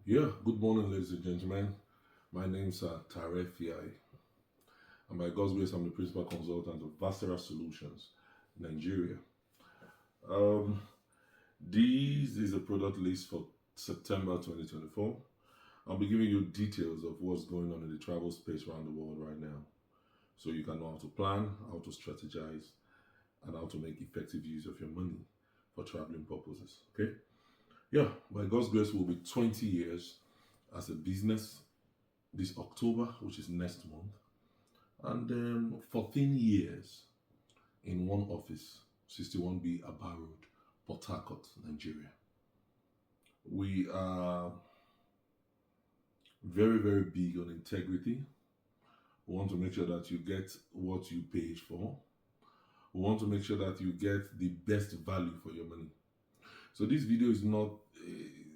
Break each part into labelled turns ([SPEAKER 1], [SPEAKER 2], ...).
[SPEAKER 1] Yeah, good morning, ladies and gentlemen. My name's Tare Fiai, and by God's grace, I'm the principal consultant of Vasera Solutions, Nigeria. Um, this is a product list for September 2024. I'll be giving you details of what's going on in the travel space around the world right now, so you can know how to plan, how to strategize, and how to make effective use of your money for traveling purposes. Okay? Yeah, by God's grace, we'll be 20 years as a business this October, which is next month, and 14 years in one office, 61B Aba Road, Port Harcourt, Nigeria. We are very, very big on integrity. We want to make sure that you get what you paid for. We want to make sure that you get the best value for your money. So this video is not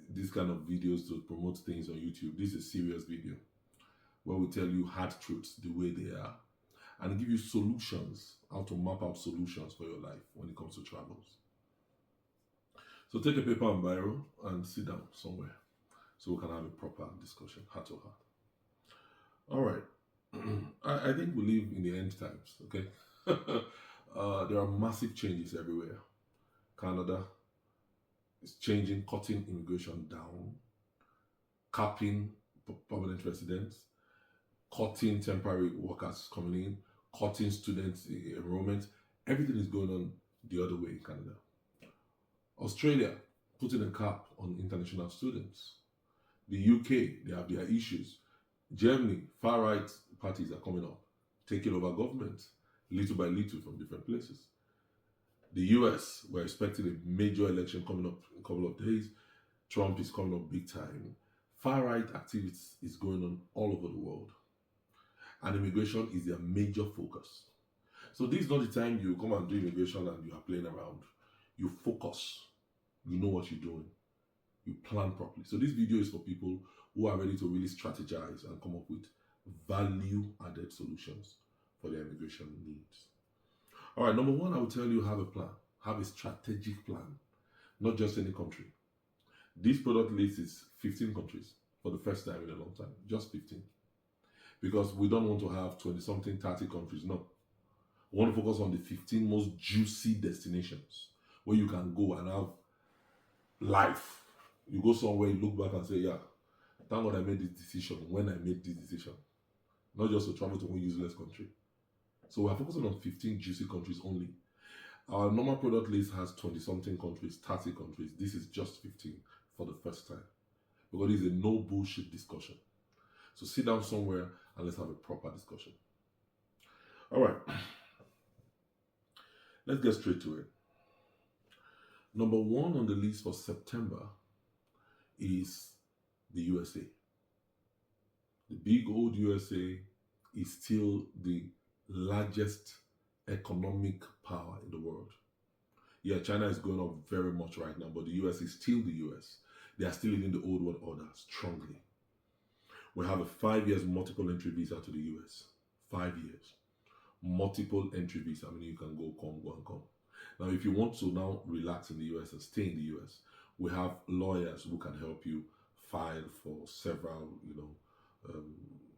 [SPEAKER 1] this kind of videos to promote things on YouTube. This is a serious video where we tell you hard truths the way they are and give you solutions, how to map out solutions for your life when it comes to travels. So take a paper and biro and sit down somewhere so we can have a proper discussion, heart to heart. All right. I think we live in the end times, okay? There are massive changes everywhere. Canada is changing, cutting immigration down, capping permanent residents, cutting temporary workers coming in, cutting students enrollment. Everything is going on the other way in Canada. Australia putting a cap on international students. The UK, they have their issues. Germany, far right parties are coming up, taking over government little by little from different places. The US, we're expecting a major election coming up in a couple of days. Trump is coming up big time. Far right activities is going on all over the world. And immigration is their major focus. So this is not the time you come and do immigration and you are playing around. You focus. You know what you're doing. You plan properly. So this video is for people who are ready to really strategize and come up with value-added solutions for their immigration needs. All right, number one, I will tell you have a plan. Have a strategic plan. Not just any country. This product list is 15 countries for the first time in a long time. Just 15. Because we don't want to have 20-something, 30 countries. No. We want to focus on the 15 most juicy destinations where you can go and have life. You go somewhere, you look back and say, yeah, thank God I made this decision when I made this decision. Not just to travel to one useless country. So we're focusing on 15 juicy countries only. Our normal product list has 20-something countries, 30 countries. This is just 15 for the first time. Because it's a no bullshit discussion. So sit down somewhere and let's have a proper discussion. All right. Let's get straight to it. Number one on the list for September is the USA. The big old USA is still the largest economic power in the world. Yeah, China is going up very much right now, but the US is still the US. They are still leading the old world order strongly. We have a 5 years multiple entry visa to the US. 5 years. Multiple entry visa. I mean, you can go and come. Now, if you want to now relax in the US and stay in the US, we have lawyers who can help you file for several,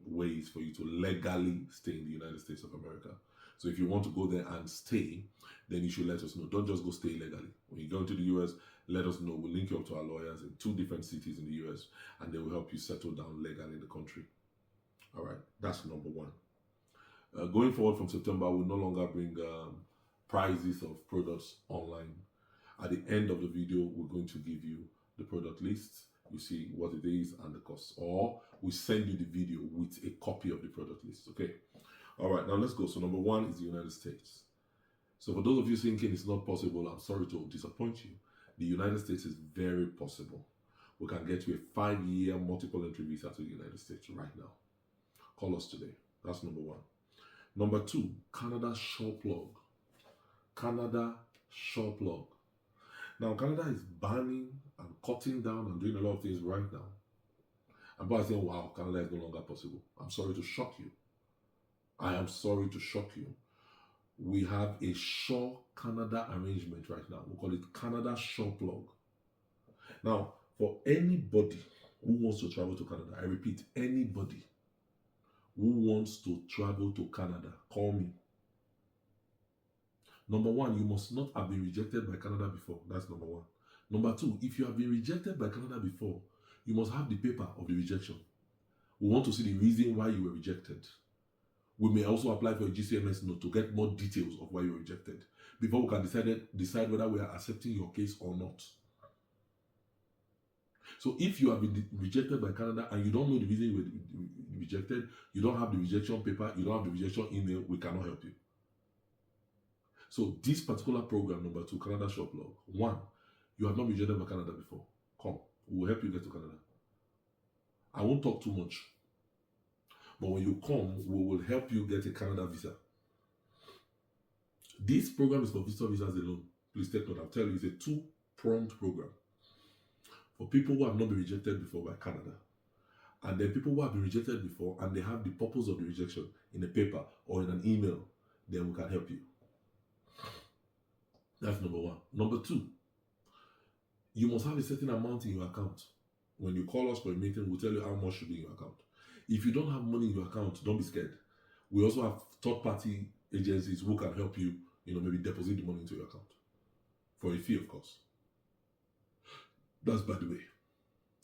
[SPEAKER 1] ways for you to legally stay in the United States of America. So if you want to go there and stay, then you should let us know. Don't just go stay illegally. When you go into the US, let us know. We'll link you up to our lawyers in 2 different cities in the US, and they will help you settle down legally in the country. All right, that's number one. Going forward from September, we'll no longer bring prices of products online. At the end of the video, we're going to give you the product list. You see what it is and the cost, or we send you the video with a copy of the product list. Okay. All right, now let's go. So number one is the United States. So for those of you thinking it's not possible, I'm sorry to disappoint you. The United States is very possible. We can get you a 5-year multiple entry visa to the United States right now. Call us today. That's number one. Number two, Canada Shore Plug. Canada Shore Plug. Now, Canada is banning and cutting down and doing a lot of things right now. And by saying, wow, Canada is no longer possible. I'm sorry to shock you. I am sorry to shock you. We have a Shore Canada arrangement right now. We call it Canada Shore Plug. Now, for anybody who wants to travel to Canada. I repeat, anybody who wants to travel to Canada, call me. Number one, you must not have been rejected by Canada before. That's number one. Number two, if you have been rejected by Canada before, you must have the paper of the rejection. We want to see the reason why you were rejected. We may also apply for a GCMS note to get more details of why you were rejected before we can decide whether we are accepting your case or not. So if you have been rejected by Canada and you don't know the reason you were rejected, you don't have the rejection paper, you don't have the rejection email, we cannot help you. So this particular program, number 2, Canada Short Blog. 1, you have not been rejected by Canada before. Come, we will help you get to Canada. I won't talk too much. But when you come, we will help you get a Canada visa. This program is for visitor visas alone. Please take note. I'll tell you, it's a 2-pronged program. For people who have not been rejected before by Canada. And then people who have been rejected before and they have the purpose of the rejection in a paper or in an email, then we can help you. That's number 1. Number 2, you must have a certain amount in your account. When you call us for a meeting, we'll tell you how much should be in your account. If you don't have money in your account, don't be scared. We also have third-party agencies who can help you, maybe deposit the money into your account. For a fee, of course. That's by the way.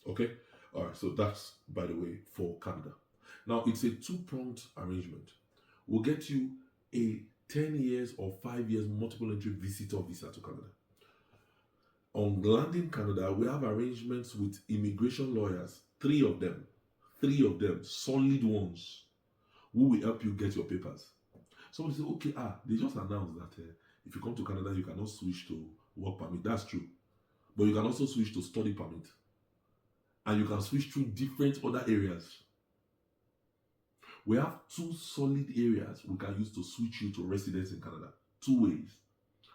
[SPEAKER 1] Okay? All right, so that's by the way for Canada. Now, it's a 2-pronged arrangement. We'll get you a 10 years or 5 years multiple entry visitor visa to Canada. On landing Canada, we have arrangements with immigration lawyers, 3 of them, solid ones, who will help you get your papers. Somebody say, okay, they just announced that if you come to Canada, you cannot switch to work permit. That's true. But you can also switch to study permit. And you can switch through different other areas. We have 2 solid areas we can use to switch you to residence in Canada. 2 ways.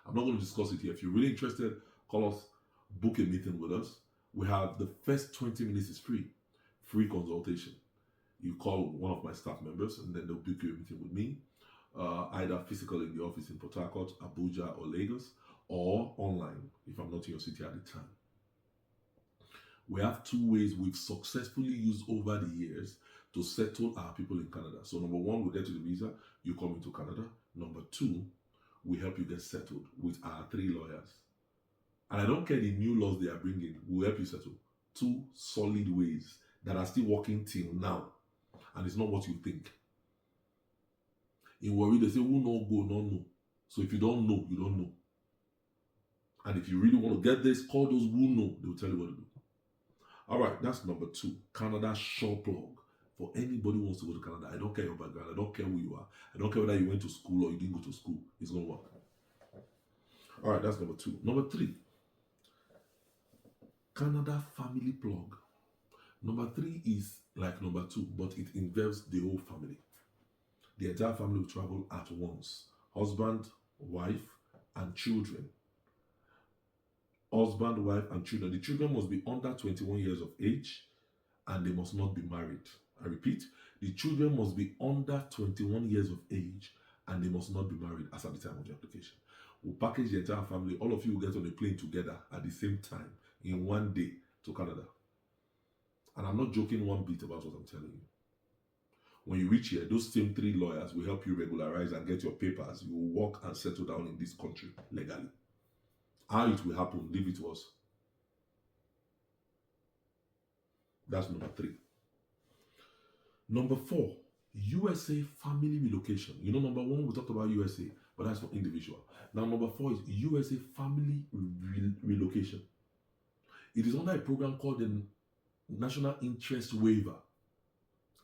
[SPEAKER 1] I'm not going to discuss it here. If you're really interested, call us, book a meeting with us. We have the first 20 minutes is free consultation. You call one of my staff members and then they'll book you a meeting with me, either physically in the office in Port Harcourt, Abuja, or Lagos, or online if I'm not in your city at the time. We have 2 ways we've successfully used over the years to settle our people in Canada. So number 1, we get you the visa, you come into Canada. Number 2, we help you get settled with our 3 lawyers. And I don't care the new laws they are bringing, we'll help you settle. 2 solid ways that are still working till now. And it's not what you think. In Warri, they say, who no go, no know. So if you don't know, you don't know. And if you really want to get this, call those who know. They'll tell you what to do. All right, that's number 2. Canada Short Blog. For anybody who wants to go to Canada, I don't care your background. I don't care who you are. I don't care whether you went to school or you didn't go to school. It's going to work. All right, that's number 2. Number 3. Canada Family Plug. Number 3 is like number 2, but it involves the whole family. The entire family will travel at once. Husband, wife, and children. Husband, wife, and children. The children must be under 21 years of age and they must not be married. I repeat, the children must be under 21 years of age and they must not be married as at the time of the application. We'll package the entire family. All of you will get on a plane together at the same time in one day to Canada. And I'm not joking one bit about what I'm telling you. When you reach here, those same 3 lawyers will help you regularize and get your papers. You will work and settle down in this country legally. How it will happen, leave it to us. That's number 3. Number 4, USA Family Relocation. Number 1, we talked about USA, but that's for individual. Now, number 4 is USA Family Relocation. It is under a program called the National Interest Waiver.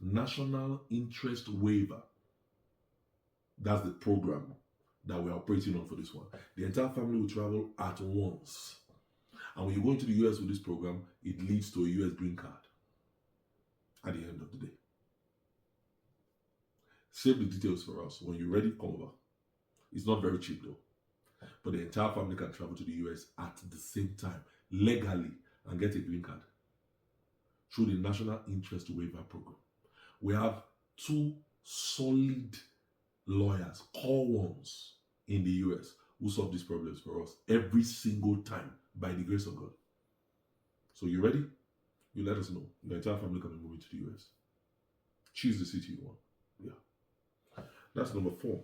[SPEAKER 1] National Interest Waiver. That's the program that we're operating on for this one. The entire family will travel at once. And when you go into the US with this program, it leads to a US green card at the end of the day. Save the details for us. When you're ready, come over. It's not very cheap though. But the entire family can travel to the US at the same time, legally, and get a green card through the National Interest Waiver Program. We have 2 solid lawyers, core ones in the US, who solve these problems for us every single time by the grace of God. So you ready? you let us know. Your entire family can be moving to the US. Choose the city you want. Yeah. That's number 4.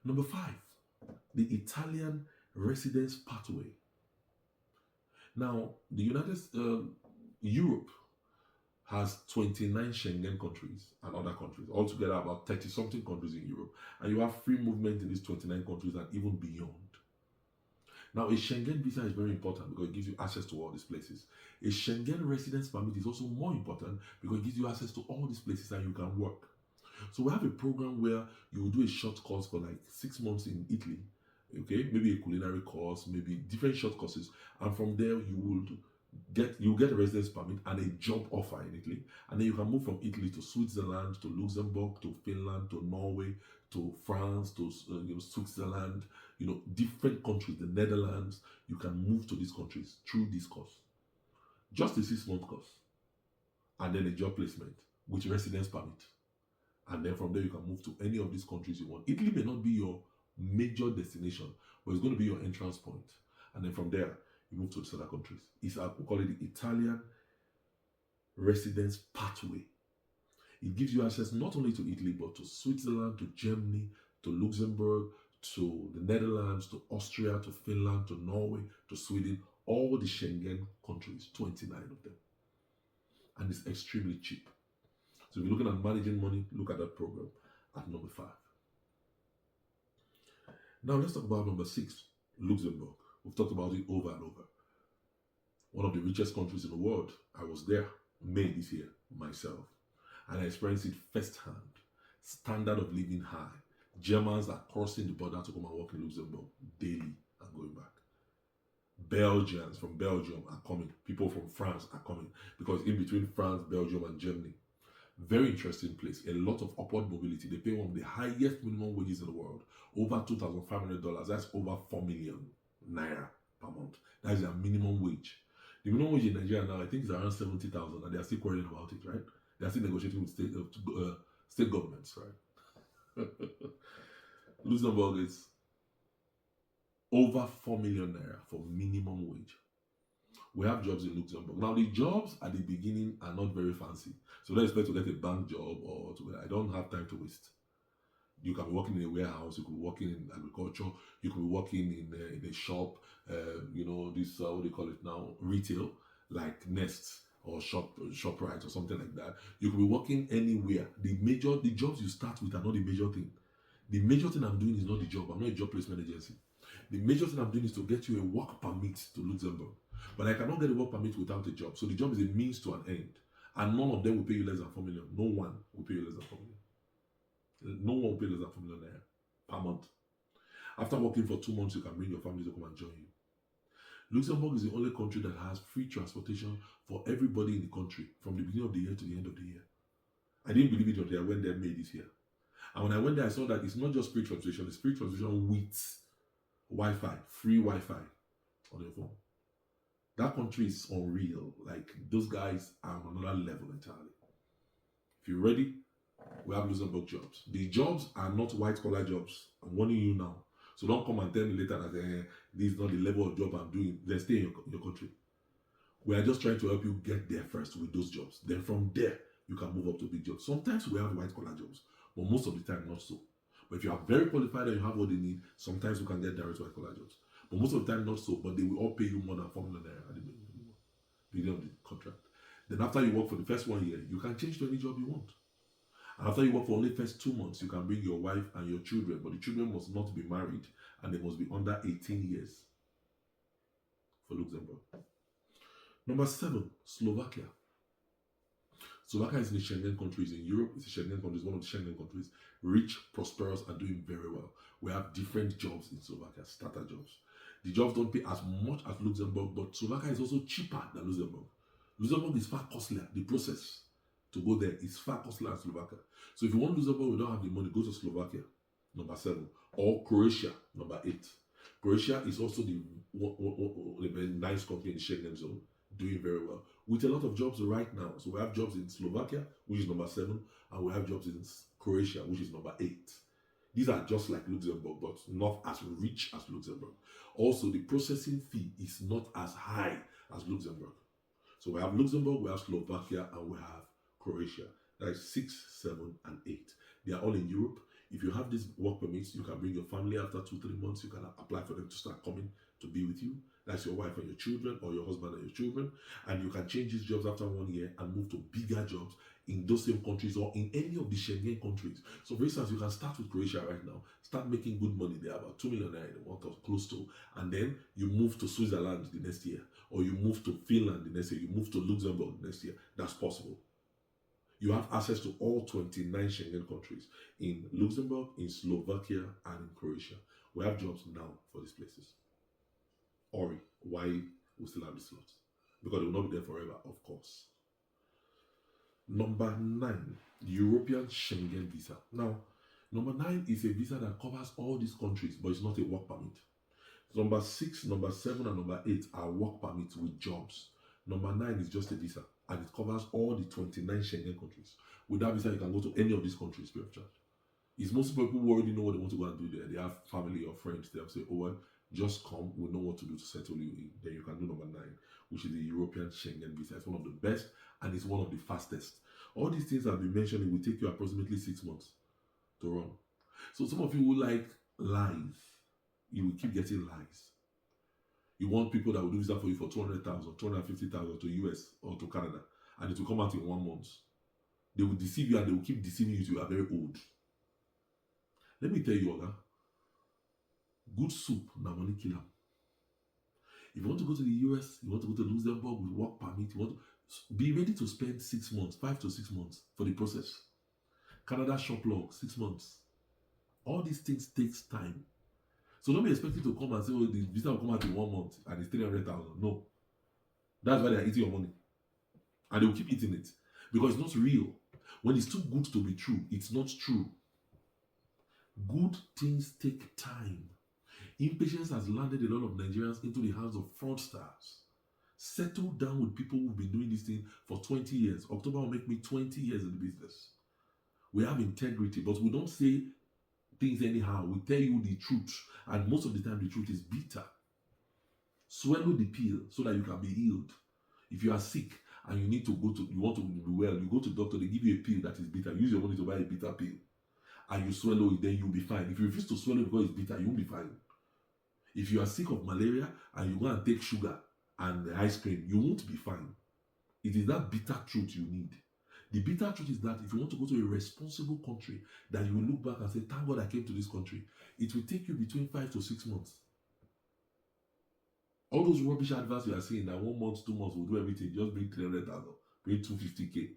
[SPEAKER 1] Number 5, the Italian residence pathway. Now, the Europe has 29 Schengen countries and other countries, altogether about 30 something countries in Europe. And you have free movement in these 29 countries and even beyond. Now, a Schengen visa is very important because it gives you access to all these places. A Schengen residence permit is also more important because it gives you access to all these places and you can work. So we have a program where you will do a short course for like 6 months in Italy, okay? Maybe a culinary course, maybe different short courses, and from there you'll get a residence permit and a job offer in Italy, and then you can move from Italy to Switzerland, to Luxembourg, to Finland, to Norway, to France, to Switzerland, different countries, the Netherlands. You can move to these countries through this course. Just a 6-month course, and then a job placement with residence permit. And then from there, you can move to any of these countries you want. Italy may not be your major destination, but it's going to be your entrance point. And then from there, you move to the other countries. We call it the Italian residence pathway. It gives you access not only to Italy, but to Switzerland, to Germany, to Luxembourg, to the Netherlands, to Austria, to Finland, to Norway, to Sweden, all the Schengen countries, 29 of them. And it's extremely cheap. So if you're looking at managing money, look at that program at number 5. Now let's talk about number 6, Luxembourg. We've talked about it over and over. One of the richest countries in the world. I was there May this year myself, and I experienced it firsthand. Standard of living high. Germans are crossing the border to come and work in Luxembourg daily and going back. Belgians from Belgium are coming. People from France are coming because in between France, Belgium, and Germany. Very interesting place. A lot of upward mobility. They pay one of the highest minimum wages in the world. Over $2,500. That's over 4 million naira per month. That's their minimum wage. The minimum wage in Nigeria now, I think, is around 70,000, and they are still quarreling about it, right? They are still negotiating with state governments, right? Luxembourg is over 4 million naira for minimum wage. We have jobs in Luxembourg. Now, the jobs at the beginning are not very fancy. So don't expect to get a bank job I don't have time to waste. You can be working in a warehouse, you could be working in agriculture, you could be working in a shop, this, what do you call it now, retail, like Nests or ShopRite or something like that. You could be working anywhere. The jobs you start with are not the major thing. The major thing I'm doing is not the job. I'm not a job placement agency. The major thing I'm doing is to get you a work permit to Luxembourg. But I cannot get a work permit without a job. So the job is a means to an end. And none of them will pay you less than 4 million. No one will pay you less than 4 million. No one will pay less than 4 million naira per month. After working for 2 months, you can bring your family to come and join you. Luxembourg is the only country that has free transportation for everybody in the country from the beginning of the year to the end of the year. I didn't believe it until I went there May this year. And when I went there, I saw that it's not just free transportation, it's free transportation with Wi-Fi, free Wi-Fi on your phone. That country is unreal. Like, those guys are on another level entirely. If you're ready, we have Luxembourg Jobs. The jobs are not white-collar jobs. I'm warning you now. So don't come and tell me later that this is not the level of job I'm doing. Then stay in your country. We are just trying to help you get there first with those jobs. Then from there, you can move up to big jobs. Sometimes we have white-collar jobs, but most of the time, not so. But if you are very qualified and you have what they need, sometimes you can get direct white-collar jobs. But most of the time, not so. But they will all pay you more than 4 million naira at the beginning of the contract. Then after you work for the first 1 year, you can change to any job you want. And after you work for only the first 2 months, you can bring your wife and your children. But the children must not be married and they must be under 18 years for Luxembourg. Number 7, Slovakia. Slovakia is in the Schengen countries in Europe. It's a Schengen country, one of the Schengen countries. Rich, prosperous, and doing very well. We have different jobs in Slovakia, starter jobs. The jobs don't pay as much as Luxembourg, but Slovakia is also cheaper than Luxembourg. Luxembourg is far costlier. The process to go there is far costlier than Slovakia. So if you want Luxembourg, we don't have the money, go to Slovakia, number 7, or Croatia, number 8. Croatia is also the very nice country in the Schengen zone, doing very well, with a lot of jobs right now. So we have jobs in Slovakia, which is number 7, and we have jobs in Croatia, which is number 8. These are just like Luxembourg, but not as rich as Luxembourg. Also, the processing fee is not as high as Luxembourg. So we have Luxembourg, we have Slovakia, and we have Croatia. That is 6, 7, and 8. They are all in Europe. If you have these work permits, you can bring your family after 2-3 months. You can apply for them to start coming to be with you. That's your wife and your children, or your husband and your children. And you can change these jobs after 1 year and move to bigger jobs in those same countries or in any of the Schengen countries. So for instance, you can start with Croatia right now, start making good money there, about 2 million naira a month or close to, and then you move to Switzerland the next year, or you move to Finland the next year, you move to Luxembourg the next year. That's possible. You have access to all 29 Schengen countries in Luxembourg, in Slovakia, and in Croatia. We have jobs now for these places. Ori, why we still have the slots? Because they will not be there forever, of course. Number 9, European Schengen visa. Now, number 9 is a visa that covers all these countries, but it's not a work permit. Number 6, number 7, and number 8 are work permits with jobs. Number 9 is just a visa, and it covers all the 29 Schengen countries. With that visa, you can go to any of these countries free of charge. It's most people who already know what they want to go and do there. They have family or friends. They'll say, oh, well, just come. We know what to do to settle you in. Then you can do number 9, which is the European Schengen visa. It's one of the best, and it's one of the fastest. All these things I've been mentioning will take you approximately 6 months to run. So some of you will like lies. You will keep getting lies. You want people that will do visa for you for 200,000, 250,000 to US or to Canada, and it will come out in 1 month. They will deceive you, and they will keep deceiving you till you are very old. Let me tell you, Oga, good soup, na money kill am. If you want to go to the US, you want to go to Luxembourg with work permit, you want to be ready to spend 6 months, 5 to 6 months for the process. Canada shop log, 6 months. All these things takes time. So don't be expecting to come and say, oh, the visa will come out in 1 month and it's 300,000. No. That's why they're eating your money. And they will keep eating it. Because it's not real. When it's too good to be true, it's not true. Good things take time. Impatience has landed a lot of Nigerians into the hands of fraudsters. Settle down with people who've been doing this thing for 20 years. October will make me 20 years in the business. We have integrity, but we don't say things anyhow. We tell you the truth, and most of the time the truth is bitter. Swallow the pill so that you can be healed. If you are sick and you need to go to, you want to be well, you go to the doctor, they give you a pill that is bitter. Use your money to buy a bitter pill, and you swallow it, then you'll be fine. If you refuse to swallow it because it's bitter, you won't be fine. If you are sick of malaria and you go and take sugar and ice cream, you won't be fine. It is that bitter truth you need. The bitter truth is that if you want to go to a responsible country, that you will look back and say, thank God I came to this country. It will take you between 5 to 6 months. All those rubbish adverts you are seeing that 1 month, 2 months will do everything, just bring 300,000, bring 250K.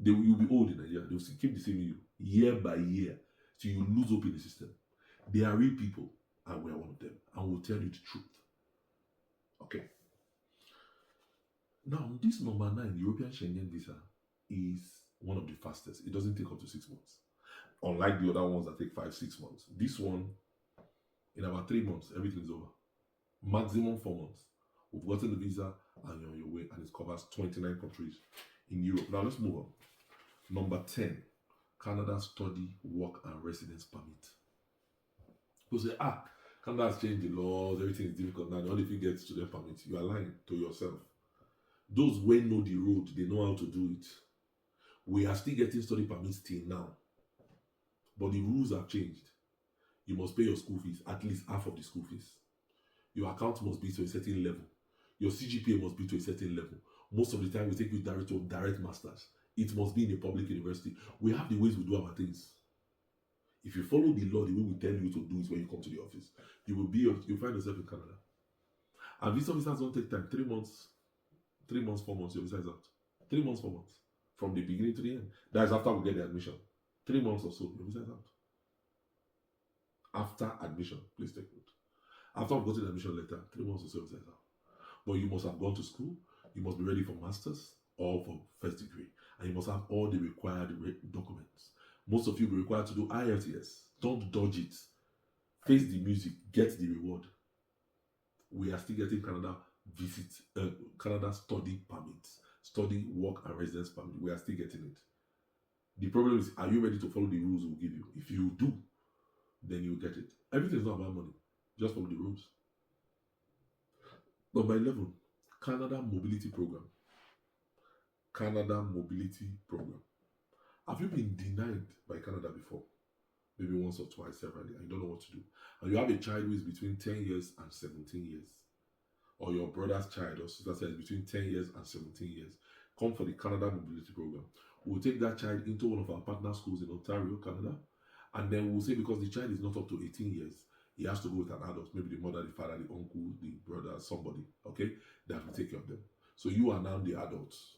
[SPEAKER 1] You'll be old in Nigeria. They will keep deceiving you year by year till you lose hope in the system. They are real people, and we are one of them, and we'll tell you the truth. Okay. Now, this number 9, European Schengen visa, is one of the fastest. It doesn't take up to 6 months. Unlike the other ones that take 5, 6 months. This one, in about 3 months, everything is over. Maximum 4 months. We've gotten the visa and you're on your way, and it covers 29 countries in Europe. Now let's move on. Number 10, Canada Study, Work and Residence Permit. People say, Canada has changed the laws, everything is difficult now. The only thing gets to the permit. You are lying to yourself. Those who know the road, they know how to do it. We are still getting study permits till now. But the rules have changed. You must pay your school fees, at least half of the school fees. Your account must be to a certain level. Your CGPA must be to a certain level. Most of the time, we take you direct to direct masters. It must be in a public university. We have the ways we do our things. If you follow the law the way we tell you to do it when you come to the office, you'll find yourself in Canada. And visa visas don't take time. 3 months, 4 months, your visa is out. 3 months, 4 months. From the beginning to the end. That is after we get the admission. 3 months or so, your visa is out. After admission, please take note. After I've gotten the admission letter, 3 months or so, your visa is out. But you must have gone to school. You must be ready for masters or for first degree. And you must have all the required documents. Most of you will be required to do IELTS. Don't dodge it. Face the music. Get the reward. We are still getting Canada study permits. Study, work, and residence permit. We are still getting it. The problem is, are you ready to follow the rules we'll give you? If you do, then you'll get it. Everything is not about money. Just follow the rules. Number 11, Canada Mobility Program. Canada Mobility Program. Have you been denied by Canada before? Maybe once or twice separately, and you don't know what to do. And you have a child who is between 10 years and 17 years. Or your brother's child or sister's child is between 10 years and 17 years. Come for the Canada Mobility Program. We'll take that child into one of our partner schools in Ontario, Canada. And then we'll say because the child is not up to 18 years, he has to go with an adult, maybe the mother, the father, the uncle, the brother, somebody, okay, that will take care of them. So you are now the adults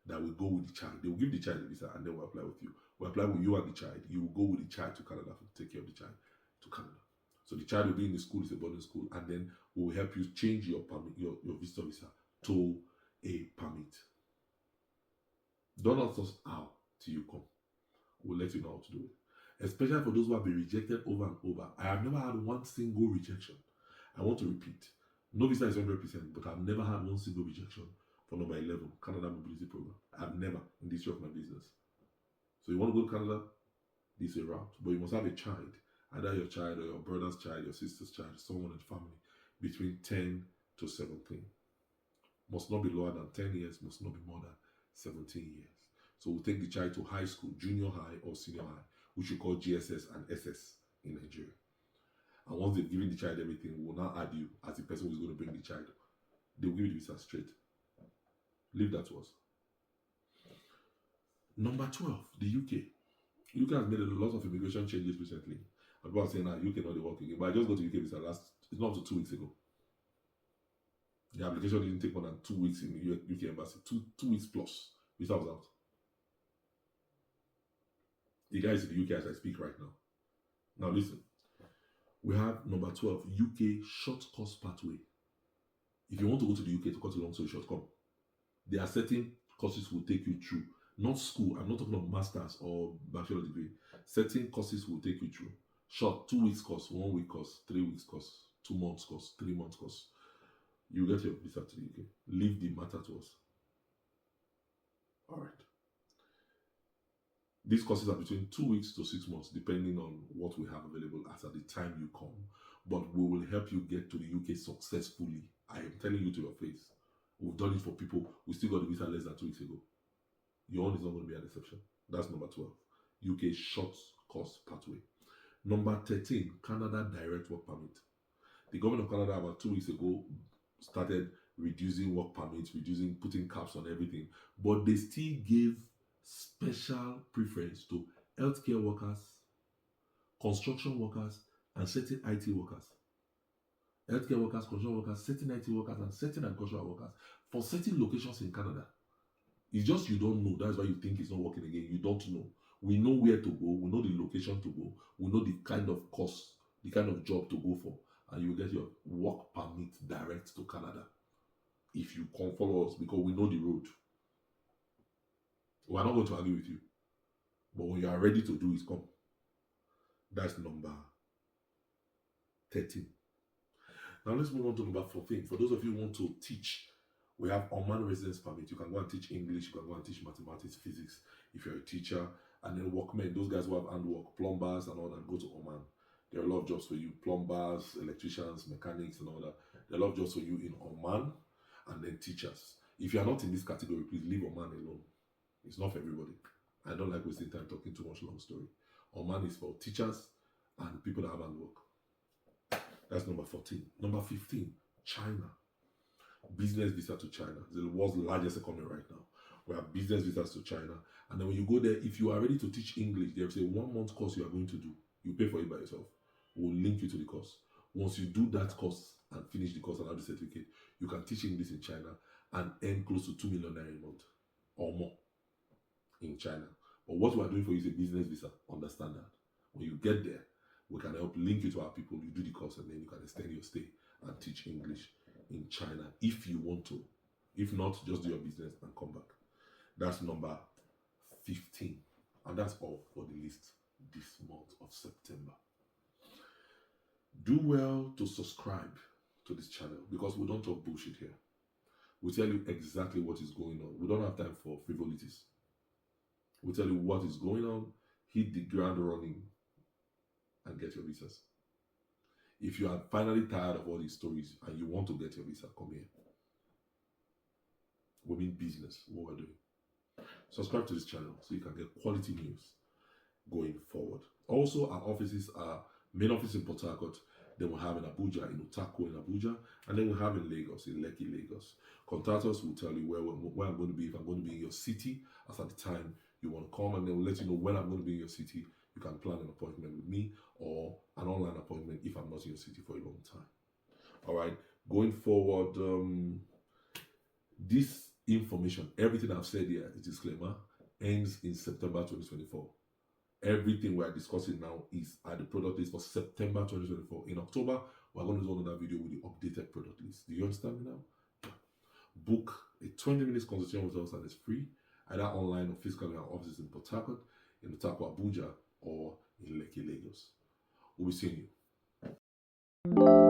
[SPEAKER 1] that will go with the child. They will give the child a visa and then we'll apply with you. We'll apply with you and the child. You will go with the child to Canada to take care of the child to Canada. So the child will be in the school, it's a boarding school, and then we will help you change your permit, your visitor visa to a permit. Don't ask us how till you come. We'll let you know how to do it. Especially for those who have been rejected over and over. I have never had one single rejection. I want to repeat. No visa is 100%, but I've never had one single rejection for number 11, Canada Mobility Program. I've never in the history of my business. So you want to go to Canada? This is a route. But you must have a child. Either your child or your brother's child, your sister's child, someone in the family between 10 to 17. Must not be lower than 10 years, must not be more than 17 years. So we'll take the child to high school, junior high or senior high, which we call GSS and SS in Nigeria. And once they've given the child everything, we will now add you as the person who's going to bring the child. They will give you the visa straight. Leave that to us. Number 12, the UK. UK has made a lot of immigration changes recently. And people are saying, UK not working. But I just got to UK visa it's not up to 2 weeks ago. The application didn't take more than 2 weeks in the UK embassy. Two weeks plus. Visa was out. The guy is in the UK as I speak right now. Now listen. We have number 12, UK short course pathway. If you want to go to the UK to cut a long story short, come. There are certain courses will take you through. Not school. I'm not talking about masters or bachelor degree. Certain courses will take you through. Short, 2 weeks course, 1 week course, 3 weeks course, 2 months course, 3 months course. You get your visa to the UK. Leave the matter to us. All right. These courses are between 2 weeks to 6 months, depending on what we have available as at the time you come. But we will help you get to the UK successfully. I am telling you to your face. We've done it for people. We still got the visa less than 2 weeks ago. Your own is not going to be an exception. That's number 12. UK short course pathway. Number 13, Canada direct work permit. The government of Canada about 2 weeks ago started reducing work permits, putting caps on everything. But they still gave special preference to healthcare workers, construction workers, and certain IT workers. Healthcare workers, construction workers, certain IT workers, and certain agricultural workers for certain locations in Canada. It's just you don't know. That's why you think it's not working again. You don't know. We know where to go. We know the location to go. We know the kind of course, the kind of job to go for. And you will get your work permit direct to Canada. If you come follow us, because we know the road. We are not going to argue with you. But when you are ready to do it, come. That's number 13. Now let's move on to number 14. For those of you who want to teach, we have Oman residence permit. You can go and teach English, you can go and teach mathematics, physics, if you're a teacher. And then workmen, those guys who have handwork, plumbers and all that, go to Oman. There are a lot of jobs for you, plumbers, electricians, mechanics and all that. There are a lot of jobs for you in Oman, and then teachers. If you are not in this category, please leave Oman alone. It's not for everybody. I don't like wasting time talking too much long story. Oman is for teachers and people that have handwork. That's number 14. Number 15, China. Business visa to China. It's the world's largest economy right now. We have business visas to China. And then when you go there, if you are ready to teach English, there's a 1 month course you are going to do. You pay for it by yourself. We'll link you to the course. Once you do that course and finish the course and have the certificate, you can teach English in China and earn close to 2 million naira a month or more in China. But what we are doing for you is a business visa. Understand that. When you get there, we can help link you to our people. You do the course and then you can extend your stay and teach English in China if you want to. If not, just do your business and come back. That's number 15. And that's all for the list this month of September. Do well to subscribe to this channel because we don't talk bullshit here. We tell you exactly what is going on. We don't have time for frivolities. We tell you what is going on, hit the ground running, and get your visas. If you are finally tired of all these stories and you want to get your visa, come here. We mean business, what we're doing. Subscribe to this channel so you can get quality news going forward. Also, our offices are main office in Port Harcourt, then we have in Abuja, in Utako in Abuja, and then we have in Lagos, in Lekki, Lagos. Contact us, will tell you where I'm going to be, if I'm going to be in your city as at the time you want to come, and then we'll let you know when I'm going to be in your city. You can plan an appointment with me or an online appointment if I'm not in your city for a long time. All right, going forward, this information, everything I've said here, is disclaimer, ends in September 2024. Everything we are discussing now is at the product list for September 2024. In October, we're going to do another video with the updated product list. Do you understand me now? Yeah. Book a 20-minute consultation with us and it's free, either online or physically in our offices in Port Harcourt, in Utako, Abuja, or in Lekki, Lagos. We'll be seeing you.